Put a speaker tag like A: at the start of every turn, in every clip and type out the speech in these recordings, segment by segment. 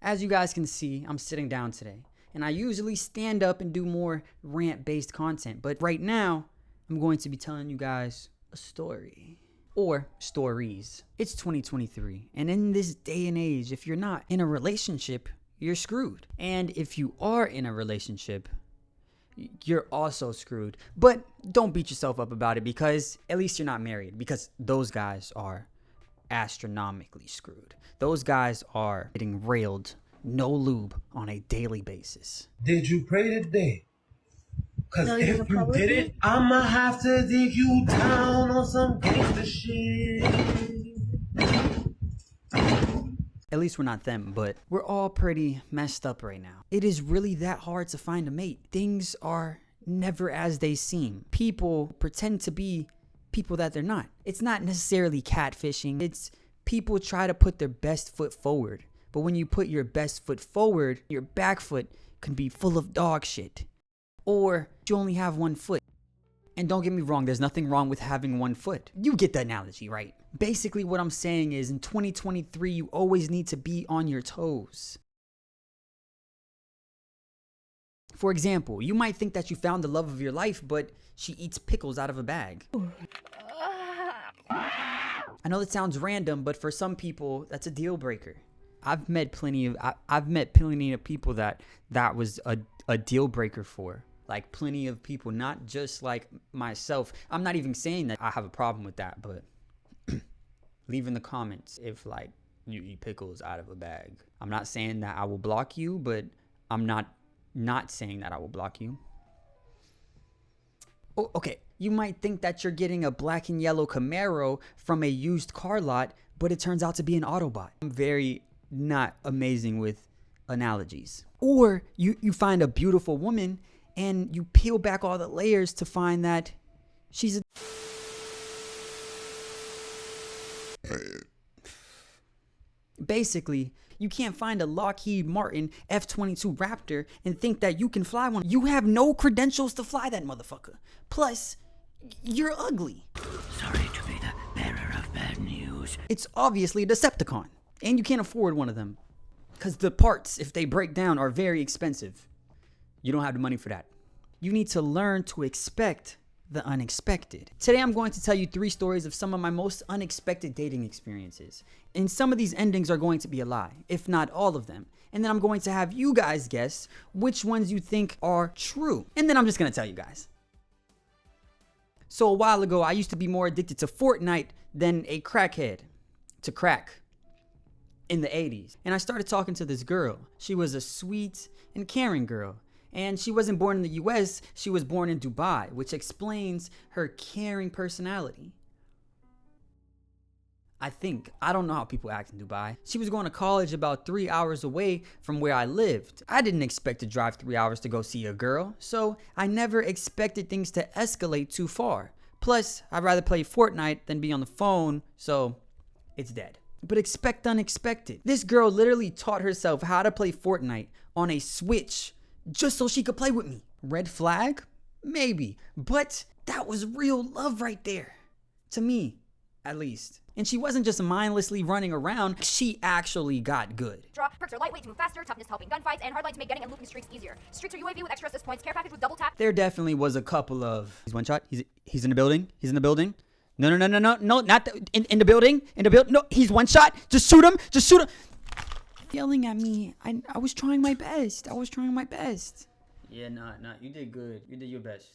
A: As you guys can see, I'm sitting down today, and I usually stand up and do more rant-based content, but right now, I'm going to be telling you guys a story. Or stories. It's 2023, and in this day and age, if you're not in a relationship, you're screwed. And if you are in a relationship, you're also screwed. But don't beat yourself up about it, because at least you're not married, because those guys are astronomically screwed. Those guys are getting railed, no lube, on a daily basis.
B: Did you pray today? Cause if you didn't, I'ma have to dig you down on some gangster shit.
A: At least we're not them, but we're all pretty messed up right now. It is really that hard to find a mate. Things are never as they seem. People pretend to be people that they're not. It's not necessarily catfishing. It's people try to put their best foot forward. But when you put your best foot forward, your back foot can be full of dog shit. Or you only have one foot. And don't get me wrong, there's nothing wrong with having one foot. You get the analogy, right? Basically what I'm saying is, in 2023, you always need to be on your toes. For example, you might think that you found the love of your life, but she eats pickles out of a bag. I know that sounds random, but for some people, that's a deal breaker. I've met plenty of people that was a deal breaker for. Like, plenty of people, not just like myself. I'm not even saying that I have a problem with that, but leave in the comments if like you eat pickles out of a bag. I'm not saying that I will block you, but I'm not saying that I will block you. Oh, okay. You might think that you're getting a black and yellow Camaro from a used car lot, but it turns out to be an Autobot. I'm very not amazing with analogies. Or you find a beautiful woman and you peel back all the layers to find that she's a... Basically, you can't find a Lockheed Martin F-22 Raptor and think that you can fly one. You have no credentials to fly that motherfucker. Plus, you're ugly.
C: Sorry to be the bearer of bad news.
A: It's obviously a Decepticon, and you can't afford one of them. Because the parts, if they break down, are very expensive. You don't have the money for that. You need to learn to expect the unexpected. Today I'm going to tell you 3 stories of some of my most unexpected dating experiences. And some of these endings are going to be a lie, if not all of them. And then I'm going to have you guys guess which ones you think are true. And then I'm just going to tell you guys. So a while ago, I used to be more addicted to Fortnite than a crackhead to crack in the 80s. And I started talking to this girl. She was a sweet and caring girl. And she wasn't born in the US, she was born in Dubai, which explains her caring personality. I don't know how people act in Dubai. She was going to college about 3 hours away from where I lived. I didn't expect to drive 3 hours to go see a girl, so I never expected things to escalate too far. Plus, I'd rather play Fortnite than be on the phone, so it's dead. But expect unexpected. This girl literally taught herself how to play Fortnite on a Switch just so she could play with me. Red flag? Maybe. But that was real love right there. To me, at least. And she wasn't just mindlessly running around, she actually got good.
D: Perks are lightweight to move faster, toughness to help in gunfights, and hardline to make getting and looping streaks easier. Streaks are UAV with extra assist points, care package with double tap.
A: There definitely was a couple of... He's one shot. He's in the building. He's in the building. No, not in the building. No, he's one shot. Just shoot him. Yelling at me. I was trying my best. Yeah, nah, you did good. You did your best.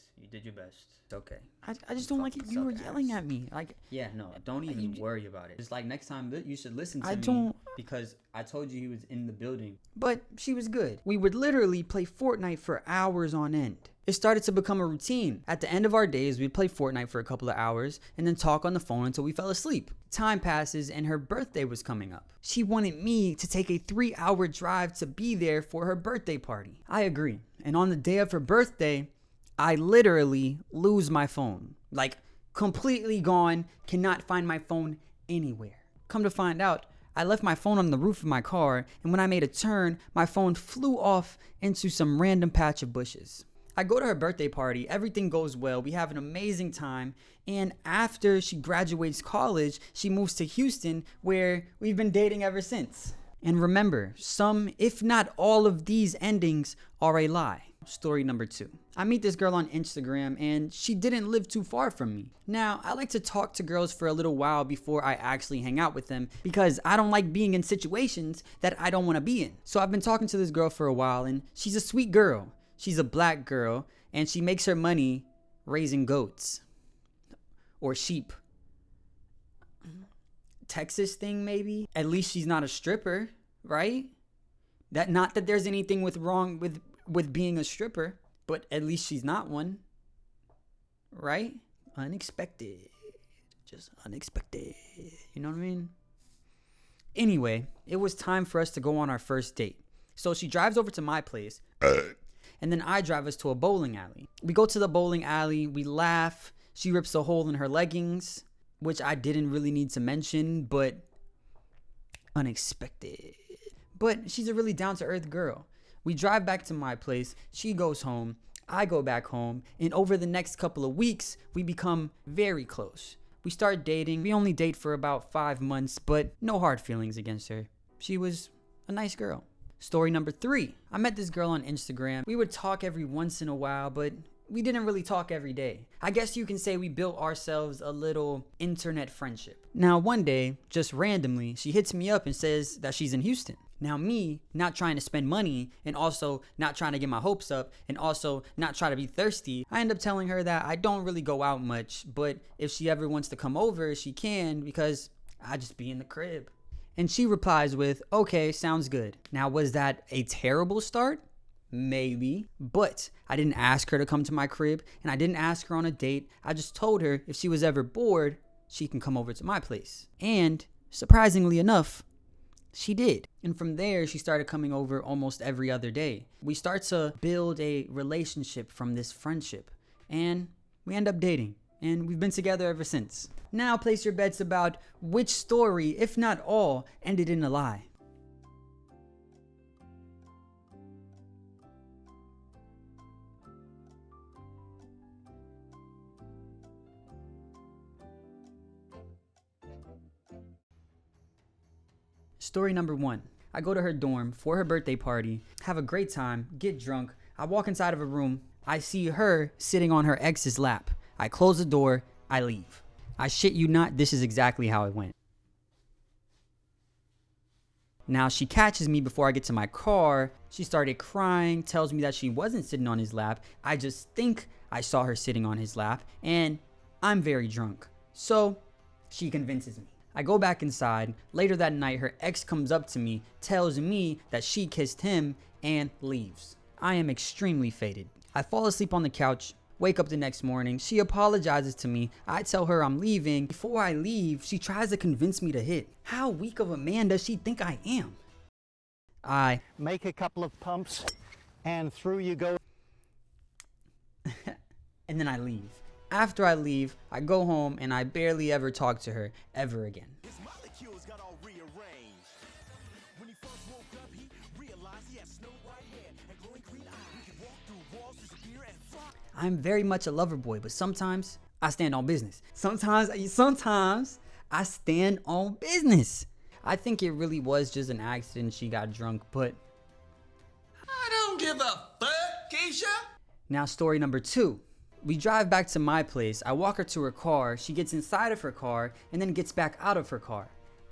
A: It's okay. I just don't like it. You were yelling at me. Like, yeah, no, don't even worry about it. Just like next time, you should listen to me. Because I told you he was in the building. But she was good. We would literally play Fortnite for hours on end. It started to become a routine. At the end of our days, we'd play Fortnite for a couple of hours and then talk on the phone until we fell asleep. Time passes and her birthday was coming up. She wanted me to take a 3-hour drive to be there for her birthday party. I agree. And on the day of her birthday, I literally lose my phone. Like, completely gone, cannot find my phone anywhere. Come to find out, I left my phone on the roof of my car, and when I made a turn, my phone flew off into some random patch of bushes. I go to her birthday party, everything goes well, we have an amazing time, and after she graduates college, she moves to Houston, where we've been dating ever since. And remember, some, if not all of these endings are a lie. Story number 2. I meet this girl on Instagram and she didn't live too far from me. Now, I like to talk to girls for a little while before I actually hang out with them because I don't like being in situations that I don't want to be in. So I've been talking to this girl for a while and she's a sweet girl. She's a black girl and she makes her money raising goats or sheep. Texas thing maybe. At least she's not a stripper, right? That not that there's anything wrong with being a stripper, but at least she's not one, right? Unexpected, just unexpected. You know what I mean? Anyway, it was time for us to go on our first date. So she drives over to my place, and then I drive us to a bowling alley. We go to the bowling alley, we laugh. She rips a hole in her leggings, which I didn't really need to mention, but unexpected. But she's a really down-to-earth girl. We drive back to my place, she goes home, I go back home, and over the next couple of weeks, we become very close. We start dating. We only date for about 5 months, but no hard feelings against her. She was a nice girl. Story number 3. I met this girl on Instagram. We would talk every once in a while, but we didn't really talk every day. I guess you can say we built ourselves a little internet friendship. Now, one day, just randomly, she hits me up and says that she's in Houston. Now, me not trying to spend money and also not trying to get my hopes up and also not try to be thirsty, I end up telling her that I don't really go out much, but if she ever wants to come over, she can because I just be in the crib. And she replies with, okay, sounds good. Now, was that a terrible start? Maybe, but I didn't ask her to come to my crib and I didn't ask her on a date. I just told her if she was ever bored, she can come over to my place. And surprisingly enough, she did. And from there, she started coming over almost every other day. We start to build a relationship from this friendship and we end up dating. And we've been together ever since. Now place your bets about which story, if not all, ended in a lie. Story number 1. I go to her dorm for her birthday party, have a great time, get drunk. I walk inside of a room. I see her sitting on her ex's lap. I close the door. I leave. I shit you not, this is exactly how it went. Now she catches me before I get to my car. She started crying, tells me that she wasn't sitting on his lap. I just think I saw her sitting on his lap and I'm very drunk. So she convinces me. I go back inside. Later that night, her ex comes up to me, tells me that she kissed him, and leaves. I am extremely faded. I fall asleep on the couch, wake up the next morning. She apologizes to me. I tell her I'm leaving. Before I leave, she tries to convince me to hit. How weak of a man does she think I am? I
E: make a couple of pumps, and through you go.
A: And then I leave. After I leave, I go home and I barely ever talk to her ever again.
F: His molecules got all rearranged. When he first woke up, he realized he had snow white hair and glowing green eyes. He could walk through walls, disappear, and fly.
A: I'm very much a lover boy, but sometimes I stand on business. Sometimes I stand on business. I think it really was just an accident. She got drunk, but
F: I don't give a fuck, Keisha.
A: Now, story number 2. We drive back to my place. I walk her to her car. She gets inside of her car and then gets back out of her car.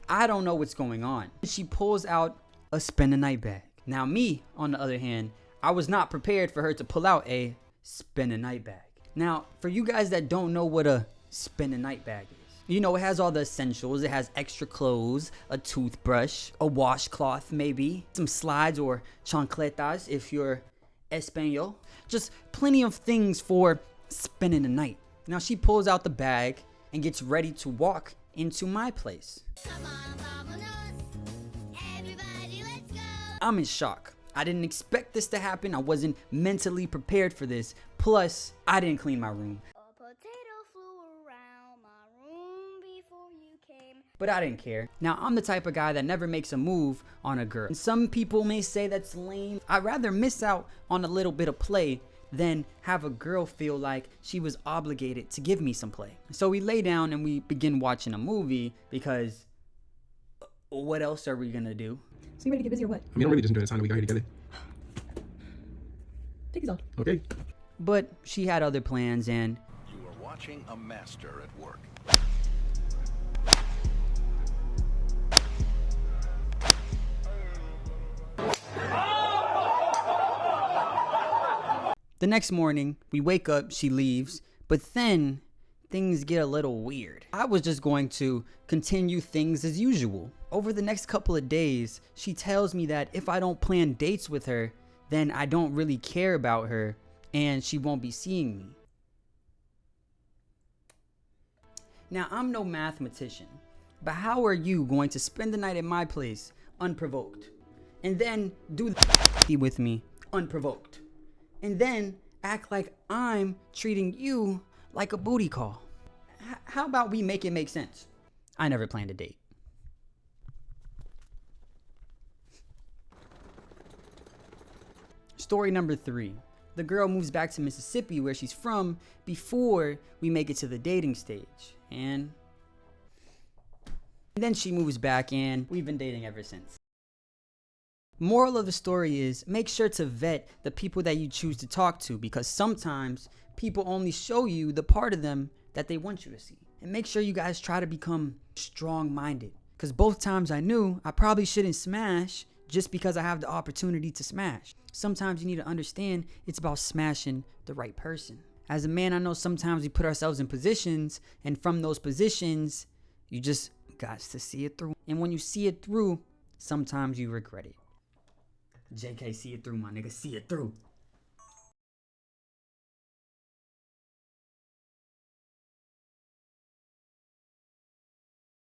A: I don't know what's going on. She pulls out a spend the night bag. Now me, on the other hand, I was not prepared for her to pull out a spend the night bag. Now, for you guys that don't know what a spend the night bag is, you know, it has all the essentials. It has extra clothes, a toothbrush, a washcloth maybe, some slides or chancletas if you're Espanol. Just plenty of things for spending the night. Now she pulls out the bag and gets ready to walk into my place.
G: Come on, vámonos. Everybody, let's go.
A: I'm in shock. I didn't expect this to happen. I wasn't mentally prepared for this. Plus, I didn't clean my room.
G: A potato flew around my room before you came.
A: But I didn't care. Now, I'm the type of guy that never makes a move on a girl. And some people may say that's lame. I'd rather miss out on a little bit of play than have a girl feel like she was obligated to give me some play. So we lay down and we begin watching a movie because what else are we gonna do?
H: So you ready to get busy or what?
B: I mean, I'm really just enjoying the time that we got here together.
H: Take these off.
B: Okay.
A: But she had other plans, and
I: You are watching a master at work.
A: the next morning, we wake up, she leaves, but then things get a little weird. I was just going to continue things as usual. Over the next couple of days, she tells me that if I don't plan dates with her, then I don't really care about her and she won't be seeing me. Now, I'm no mathematician, but how are you going to spend the night at my place unprovoked and then do the with me unprovoked and then act like I'm treating you like a booty call? How about we make it make sense? I never planned a date. Story number 3. The girl moves back to Mississippi, where she's from, before we make it to the dating stage. And then she moves back, and we've been dating ever since. Moral of the story is, make sure to vet the people that you choose to talk to, because sometimes people only show you the part of them that they want you to see. And make sure you guys try to become strong-minded, because both times I knew I probably shouldn't smash just because I have the opportunity to smash. Sometimes you need to understand it's about smashing the right person. As a man, I know sometimes we put ourselves in positions, and from those positions, you just got to see it through. And when you see it through, sometimes you regret it. JK, see it through, my nigga, see it through.